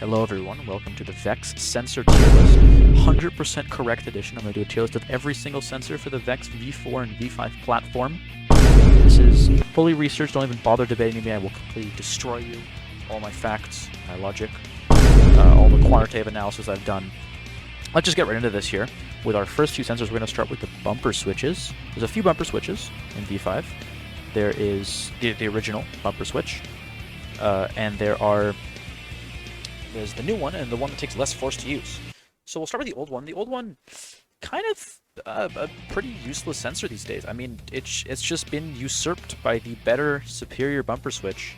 Hello everyone, welcome to the VEX sensor tier list. 100% correct edition. I'm going to do a tier list of every single sensor for the VEX V4 and V5 platform. This is fully researched, don't even bother debating me, I will completely destroy you. All my facts, my logic, all the quantitative analysis I've done. Let's just get right into this here. With our first few sensors, we're going to start with the bumper switches. There's a few bumper switches in V5. There is the original bumper switch, and there's the new one and the one that takes less force to use. So we'll start with the old one. The old one, kind of a pretty useless sensor these days. I mean, it's just been usurped by the better, superior bumper switch.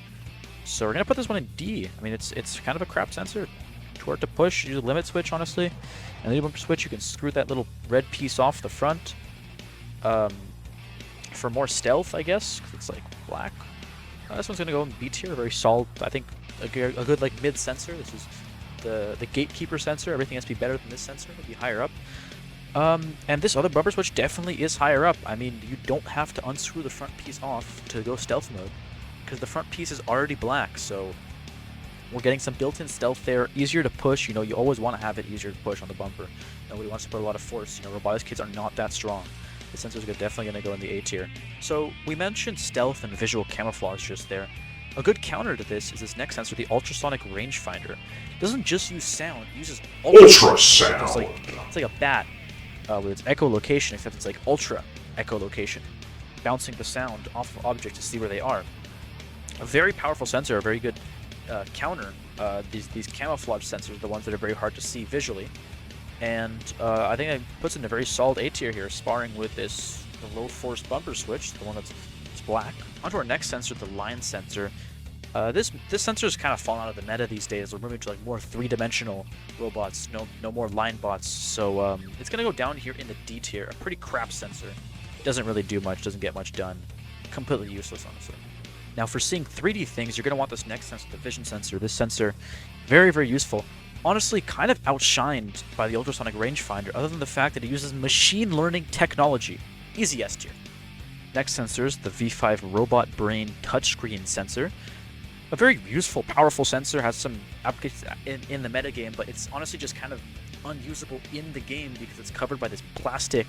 So we're gonna put this one in D. I mean, it's kind of a crap sensor. Too hard to push. Use a limit switch, honestly. And the new bumper switch, you can screw that little red piece off the front. For more stealth, I guess, because it's like black. This one's gonna go in B tier. Very solid. I think a good like mid sensor. This is the gatekeeper sensor. Everything has to be better than this sensor. It'll be higher up. And this other bumper switch definitely is higher up. I mean, you don't have to unscrew the front piece off to go stealth mode, because the front piece is already black. So we're getting some built-in stealth there. Easier to push. You know, you always want to have it easier to push on the bumper. Nobody wants to put a lot of force. You know, robotics kids are not that strong. The sensor's definitely going to go in the A tier. So we mentioned stealth and visual camouflage just there. A good counter to this is this next sensor, the ultrasonic rangefinder. It doesn't just use sound, it uses ultrasound. It's like a bat with its echolocation, except it's like ultra echolocation, bouncing the sound off of objects to see where they are. A very powerful sensor, a very good counter. These camouflage sensors, the ones that are very hard to see visually. And I think it puts in a very solid A tier here, sparring with the low force bumper switch, the one that's black. Onto our next sensor, the line sensor. This sensor is kind of fallen out of the meta these days. We're moving to like more three-dimensional robots, no more line bots. So it's gonna go down here in the D tier. A pretty crap sensor. Doesn't really do much, doesn't get much done. Completely useless, honestly. Now for seeing 3D things, you're gonna want this next sensor, the vision sensor. This sensor, very, very useful. Honestly, kind of outshined by the ultrasonic rangefinder, other than the fact that it uses machine learning technology. Easy S tier. Next sensor is the V5 Robot Brain Touchscreen sensor. A very useful, powerful sensor, has some applications in the metagame, but it's honestly just kind of unusable in the game because it's covered by this plastic,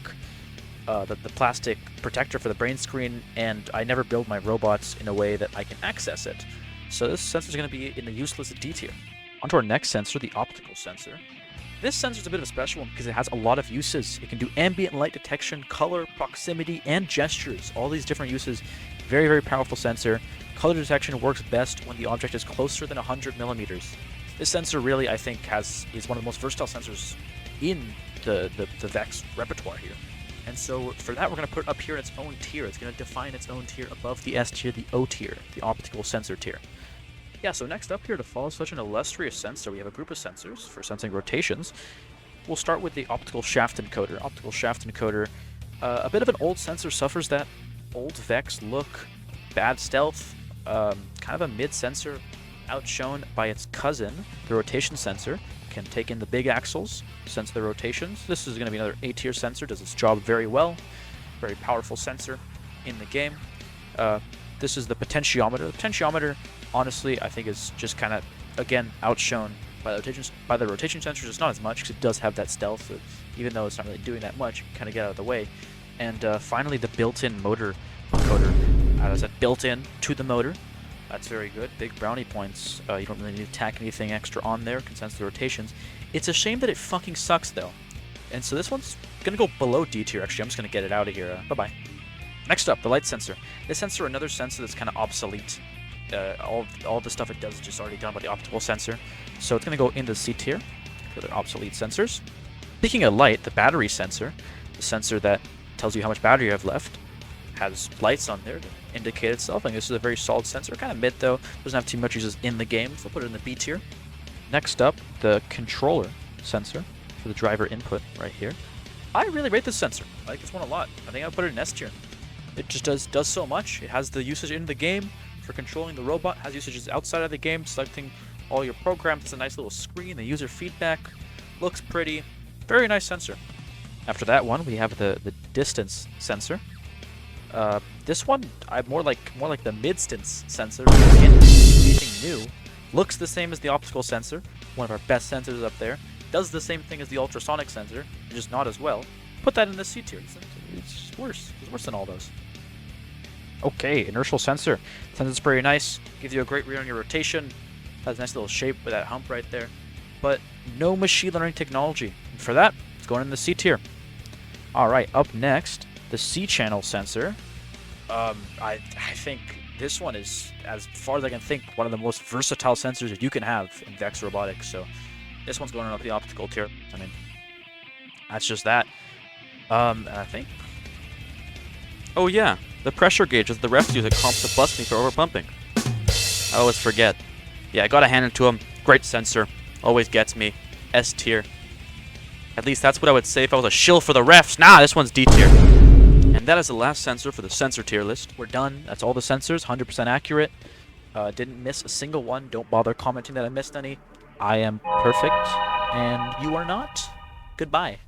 the plastic protector for the brain screen, and I never build my robots in a way that I can access it. So this sensor is going to be in the useless D tier. Onto our next sensor, the optical sensor. This sensor is a bit of a special one because it has a lot of uses. It can do ambient light detection, color, proximity, and gestures. All these different uses. Very, very powerful sensor. Color detection works best when the object is closer than 100 millimeters. This sensor really, I think, is one of the most versatile sensors in the VEX repertoire here. And so for that, we're going to put it up here in its own tier. It's going to define its own tier above the S tier, the O tier, the optical sensor tier. Yeah, so next up here, to follow such an illustrious sensor, we have a group of sensors for sensing rotations. We'll start with the optical shaft encoder. Optical shaft encoder, a bit of an old sensor, suffers that old VEX look, bad stealth, kind of a mid sensor, outshone by its cousin, the rotation sensor. Can take in the big axles, sense the rotations. This is going to be another A tier sensor, does its job very well. Very powerful sensor in the game. This is the potentiometer. The potentiometer, honestly, I think is just kind of, again, outshone by the rotation sensors. It's not as much because it does have that stealth, so even though it's not really doing that much, you can kind of get out of the way. And finally, the built-in motor encoder. As I said, built-in to the motor. That's very good. Big brownie points. You don't really need to tack anything extra on there. Can sense the rotations. It's a shame that it fucking sucks, though. And so this one's going to go below D tier, actually. I'm just going to get it out of here. Bye-bye. Next up, the light sensor. This sensor, another sensor that's kind of obsolete. All the stuff it does is just already done by the optical sensor. So it's going to go into C tier for their obsolete sensors. Speaking of light, the battery sensor, the sensor that tells you how much battery you have left, has lights on there to indicate itself. I think this is a very solid sensor. Kind of mid, though. Doesn't have too much uses in the game, so I'll put it in the B tier. Next up, the controller sensor for the driver input right here. I really rate this sensor. I like this one a lot. I think I'll put it in S tier. It just does so much. It has the usage in the game for controlling the robot, has usages outside of the game, selecting all your programs. It's a nice little screen, the user feedback, looks pretty, very nice sensor. After that one, we have the distance sensor. This one, I'm more like the mid-distance sensor. Anything new. looks the same as the optical sensor, one of our best sensors up there, does the same thing as the ultrasonic sensor, just not as well. Put that in the C tier. It's just worse. It's worse than all those. Okay, inertial sensor. Sensor's pretty nice. Gives you a great read on your rotation. Has a nice little shape with that hump right there. But no machine learning technology. And for that, it's going in the C tier. Alright, up next, the C-channel sensor. I think this one is, as far as I can think, one of the most versatile sensors that you can have in VEX robotics. So this one's going up the optical tier. I mean, that's just that. And I think... Oh yeah, the pressure gauge is the refs use at comps to bust me for overpumping. I always forget. Yeah, I gotta hand it to him. Great sensor. Always gets me. S tier. At least that's what I would say if I was a shill for the refs. Nah, this one's D tier. And that is the last sensor for the sensor tier list. We're done. That's all the sensors. 100% accurate. Didn't miss a single one. Don't bother commenting that I missed any. I am perfect, and you are not. Goodbye.